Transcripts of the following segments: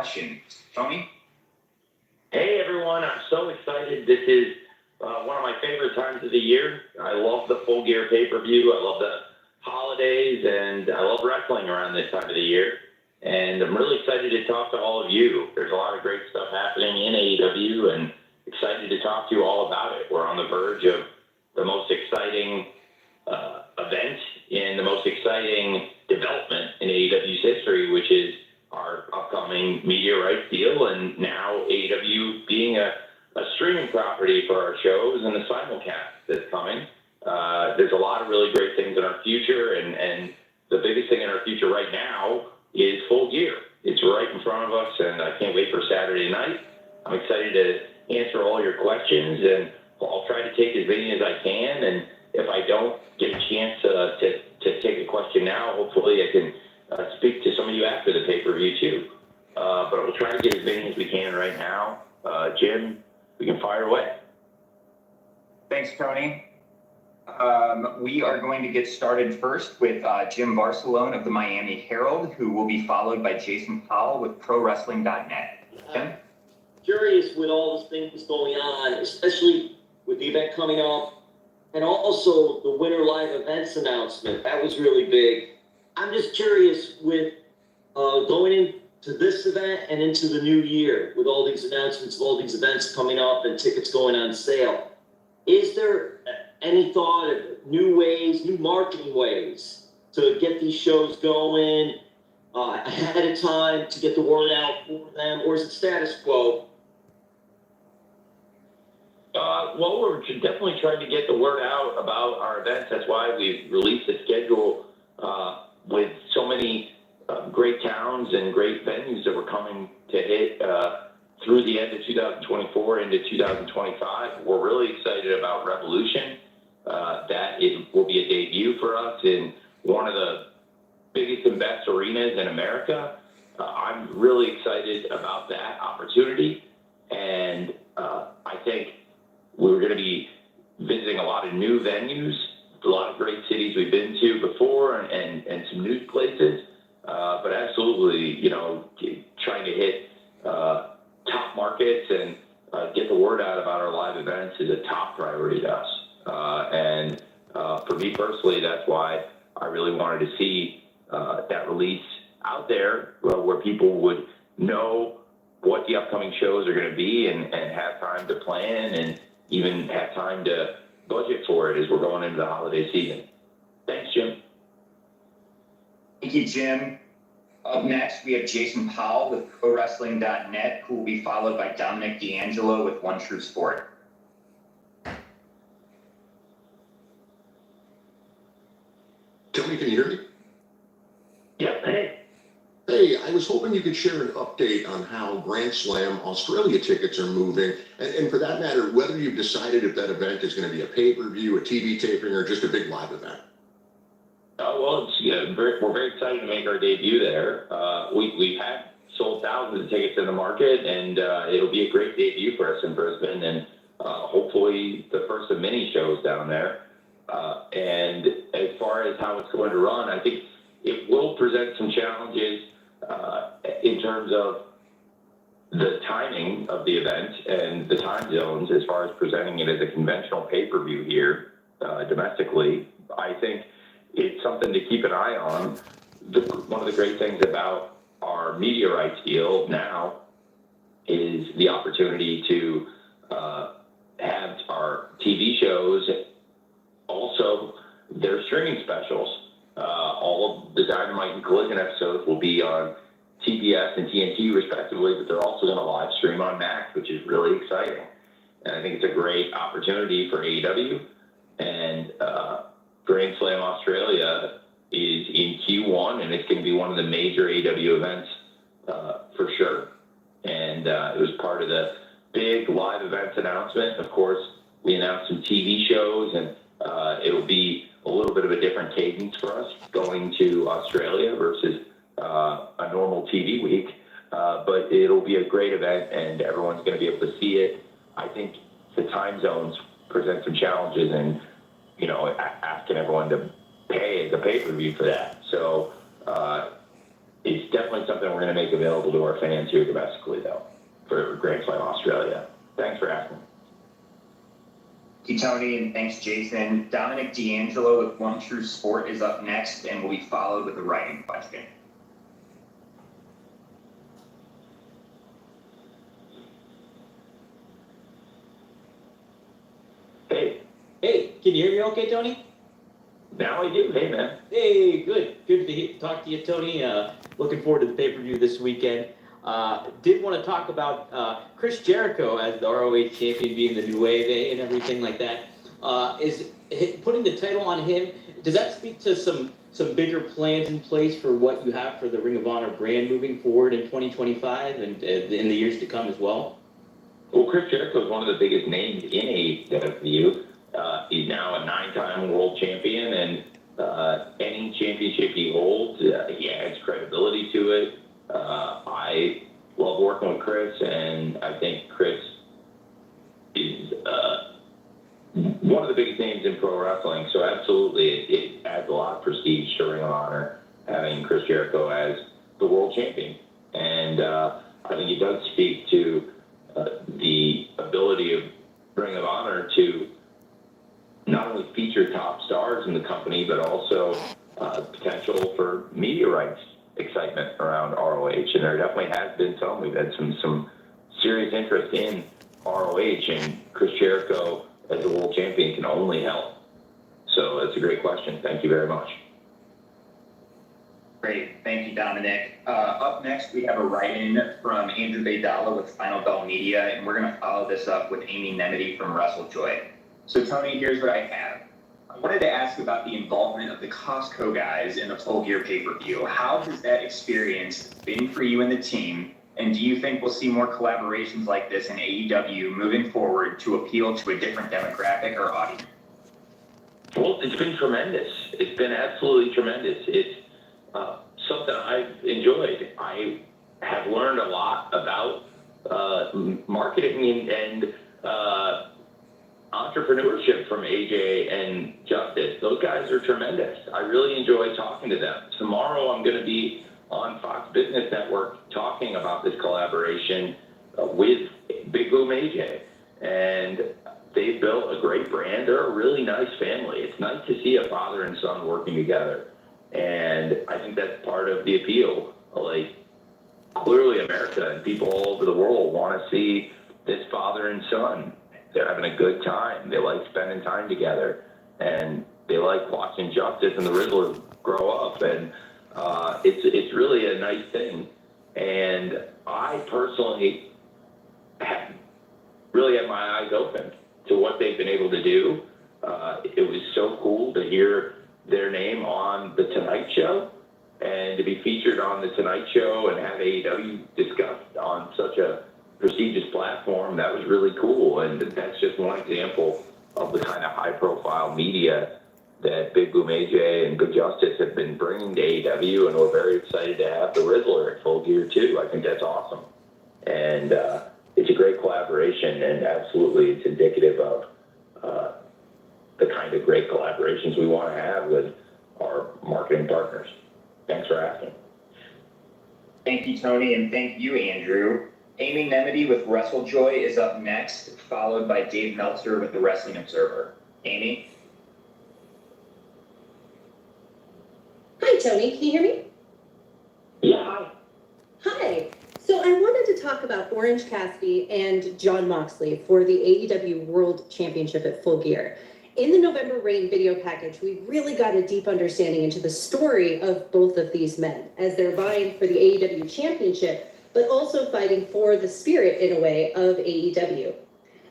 question. Toni? Hey everyone, I'm so excited. This is one of my favorite times of the year. I love the Full Gear pay-per-view. I love the holidays, and I love wrestling around this time of the year. And I'm really excited to talk to all of you. There's a lot of great stuff happening in AEW, and excited to talk to you all about it. We're on the verge of the most exciting event and the most exciting development in AEW's history, which is our upcoming media rights deal, and now AEW being a streaming property for our shows and the simulcast that's coming. There's a lot of really great things in our future, and the biggest thing in our future right now is Full Gear. It's right in front of us, and I can't wait for Saturday night. I'm excited to answer all your questions, and I'll try to take as many as I can, and if I don't get a chance to take a question now, hopefully I can speak to some of you after the pay-per-view too. But we'll try to get as many as we can right now. Jim, we can fire away. Thanks, Toni. We are going to get started first with Jim Barcelone of the Miami Herald, who will be followed by Jason Powell with ProWrestling.net. Jim? Curious with all the things going on, especially with the event coming up, and also the Winter Live Events announcement. That was really big. I'm just curious with going into this event and into the new year with all these announcements of all these events coming up and tickets going on sale. Is there any thought of new ways, new marketing ways to get these shows going ahead of time to get the word out for them, or is it status quo? Well, we're definitely trying to get the word out about our events. That's why we've released a schedule with so many great towns and great venues that we're coming to hit through the end of 2024 into 2025. We're really excited about Revolution. That it will be a debut for us in one of the biggest and best arenas in America. I'm really excited about that opportunity, and I think we're going to be visiting a lot of new venues, a lot of great cities we've been to before, and some new places. But absolutely, trying to hit top markets and get the word out about our live events is a top priority to us. And for me personally, that's why I really wanted to see that release out there where people would know what the upcoming shows are going to be and have time to plan and even have time to budget for it as we're going into the holiday season. Thanks, Jim. Thank you, Jim. Up next, we have Jason Powell with ProWrestling.net, who will be followed by Dominic D'Angelo with One True Sport. Tony, can you hear me? Yeah, hey. Hey, I was hoping you could share an update on how Grand Slam Australia tickets are moving, and for that matter, whether you've decided if that event is going to be a pay-per-view, a TV taping, or just a big live event. Well, we're very excited to make our debut there. We've had sold thousands of tickets in the market, and it'll be a great debut for us in Brisbane, and hopefully the first of many shows down there. And as far as how it's going to run, I think it will present some challenges in terms of the timing of the event and the time zones as far as presenting it as a conventional pay-per-view here domestically. I think it's something to keep an eye on. One of the great things about our media rights deal now is the opportunity to have our TV shows also their streaming specials. All of the Dynamite and Collision episodes will be on TBS and TNT respectively, but they're also going to live stream on Max, which is really exciting. And I think it's a great opportunity for AEW. And Grand Slam Australia is in Q1, and it's going to be one of the major AEW events for sure. And it was part of the big live events announcement. Of course, we announced some TV shows, and it'll be a little bit of a different cadence for us going to Australia versus a normal TV week. But it'll be a great event, and everyone's going to be able to see it. I think the time zones present some challenges, and asking everyone to pay the pay-per-view for that. So it's definitely something we're going to make available to our fans here domestically, though, for Grand Slam Australia. Thanks for asking. Thank you, Tony, and thanks, Jason. Dominic D'Angelo with One True Sport is up next and will be followed with a writing question. Hey, Hey, can you hear me okay, Tony? now I do. Hey, man. Hey, good. Good to talk to you, Tony. Looking forward to the pay-per-view this weekend. Did want to talk about Chris Jericho as the ROH champion being the new wave and everything like that. Is putting the title on him, does that speak to some bigger plans in place for what you have for the Ring of Honor brand moving forward in 2025 and in the years to come as well? Well, Chris Jericho is one of the biggest names in AEW. He's now a 9-time world champion, and any championship he holds, he adds credibility to it. I love working with Chris, and I think Chris is one of the biggest names in pro wrestling. So absolutely, it adds a lot of prestige to Ring of Honor having Chris Jericho as the world champion. And I think it does speak to the ability of Ring of Honor to not only feature top stars in the company, but also potential for media rights excitement around ROH. And there definitely has been some. We've had some serious interest in ROH, and Chris Jericho as the world champion can only help. So that's a great question. Thank you very much. Great. Thank you, Dominic. Up next, we have a write-in from Andrew Baydala with Final Bell Media, and we're going to follow this up with Amy Nemedy from WrestleJoy. So, Tony, here's what I have. I wanted to ask about the involvement of the Costco guys in the Full Gear pay-per-view. How has that experience been for you and the team? And do you think we'll see more collaborations like this in AEW moving forward to appeal to a different demographic or audience? Well, it's been tremendous. It's been absolutely tremendous. It's something I've enjoyed. I have learned a lot about marketing and entrepreneurship from AJ and Justice. Those guys are tremendous. I really enjoy talking to them. Tomorrow I'm going to be on Fox Business Network talking about this collaboration with Big Boom AJ. And they've built a great brand. They're a really nice family. It's nice to see a father and son working together. And I think that's part of the appeal. Like, clearly America and people all over the world want to see this father and son. They're having a good time. They like spending time together. And they like watching Justice and the Riddler grow up. And it's really a nice thing. And I personally have really had my eyes open to what they've been able to do. It was so cool to hear their name on The Tonight Show and to be featured on The Tonight Show and have AEW discussed on such a prestigious platform. That was really cool. And that's just one example of the kind of high-profile media that Big Boom AJ and Good Justice have been bringing to AEW, and we're very excited to have the Riddler at Full Gear, too. I think that's awesome. And it's a great collaboration, and absolutely it's indicative of the kind of great collaborations we want to have with our marketing partners. Thanks for asking. Thank you, Tony, and thank you, Andrew. Amy Nemedy with WrestleJoy is up next, followed by Dave Meltzer with the Wrestling Observer. Amy? Hi, Tony. Can you hear me? Yeah, hi. Hi. So I wanted to talk about Orange Cassidy and Jon Moxley for the AEW World Championship at Full Gear. In the November Rain video package, we really got a deep understanding into the story of both of these men as they're vying for the AEW Championship, but also fighting for the spirit, in a way, of AEW.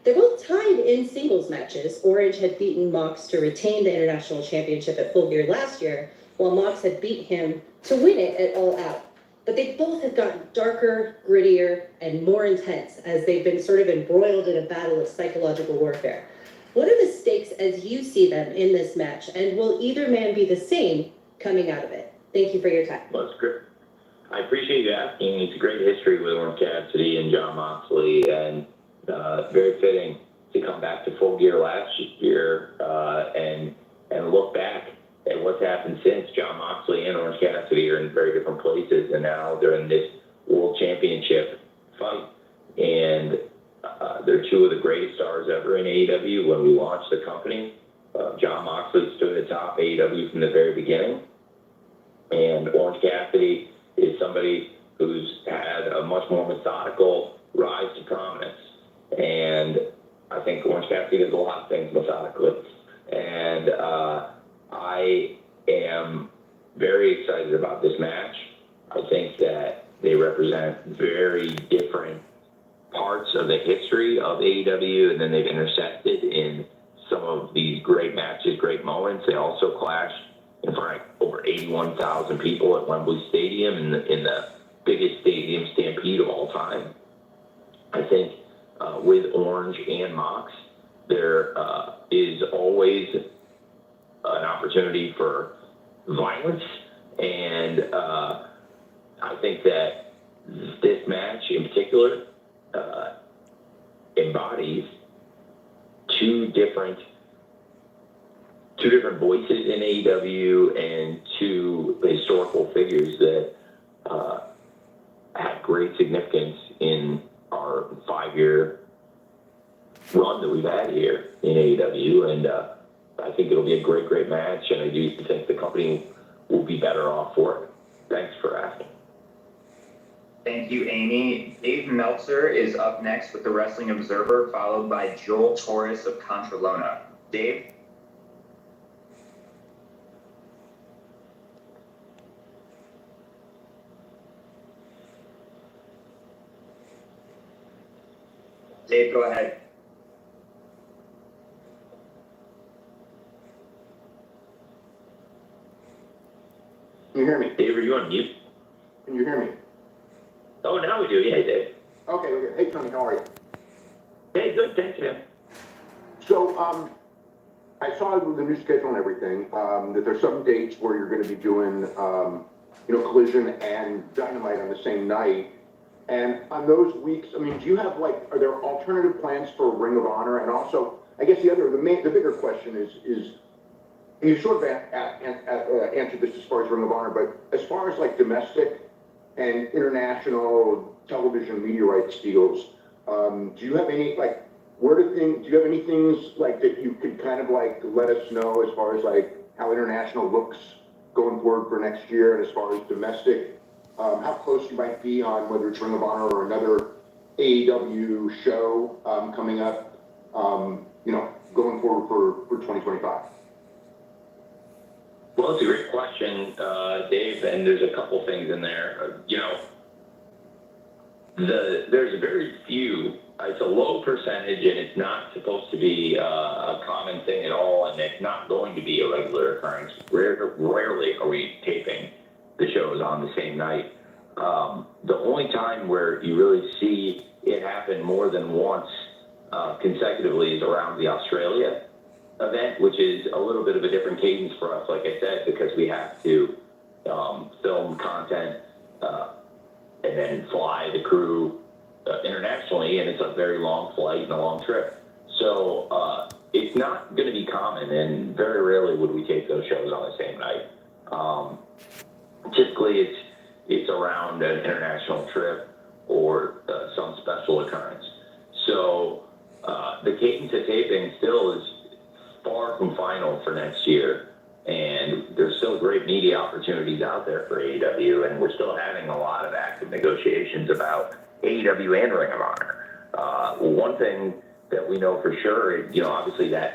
They're both tied in singles matches. Orange had beaten Mox to retain the International Championship at Full Gear last year, while Mox had beat him to win it at All Out. But they both have gotten darker, grittier, and more intense as they've been sort of embroiled in a battle of psychological warfare. What are the stakes as you see them in this match, and will either man be the same coming out of it? Thank you for your time. Well, that's great. I appreciate you asking. It's a great history with Orange Cassidy and Jon Moxley, and very fitting to come back to Full Gear last year and look back at what's happened since. Jon Moxley and Orange Cassidy are in very different places and fight. And they're two of the greatest stars ever in AEW. When we launched the company, John Moxley stood atop AEW from the very beginning. And Orange Cassidy is somebody who's had a much more methodical rise to prominence. And I think Orange Cassidy does a lot of things methodically. And I am very excited about this match. I think that they represent very different parts of the history of AEW, and then they've intersected in some of these great matches, great moments. They also clashed in front of over 81,000 people at Wembley Stadium in the biggest stadium stampede of all time. I think with Orange and Mox, there is always an opportunity for violence, and I think that this match in particular embodies two different voices in AEW and two historical figures that had great significance in our 5-year run that we've had here in AEW, and I think it'll be a great match, and I do think the company will be better off for it. Thanks for asking. Thank you, Amy. Dave Meltzer is up next with the Wrestling Observer, followed by Joel Torres of Contralona. Dave? Dave, go ahead. Can you hear me? Dave, are you on mute? Can you hear me? Oh, now we do. Yeah, Dave. Okay. Hey, Tony, how are you? Hey, good. Thanks, man. So, I saw the new schedule and everything, that there's some dates where you're going to be doing, Collision and Dynamite on the same night. And on those weeks, I mean, do you have, are there alternative plans for Ring of Honor? And also, I guess the bigger question is, you sort of answered this as far as Ring of Honor, but as far as domestic and international television media rights deals, do you have any, do you have any things that you could kind of let us know as far as how international looks going forward for next year, and as far as domestic, how close you might be on whether it's Ring of Honor or another AEW show coming up, going forward for 2025? Well, it's a great question, Dave, and there's a couple things in there. There's very few, it's a low percentage, and it's not supposed to be a common thing at all, and it's not going to be a regular occurrence. Rarely are we taping the shows on the same night. The only time where you really see it happen more than once consecutively is around the Australia event, which is a little bit of a different cadence for us, like I said, because we have to film content and then fly the crew internationally, and it's a very long flight and a long trip. So it's not going to be common, and very rarely would we tape those shows on the same night. Typically, it's around an international trip or some special occurrence. So the cadence of taping still is far from final for next year, and there's still great media opportunities out there for AEW, and we're still having a lot of active negotiations about AEW and Ring of Honor. One thing that we know for sure is, obviously that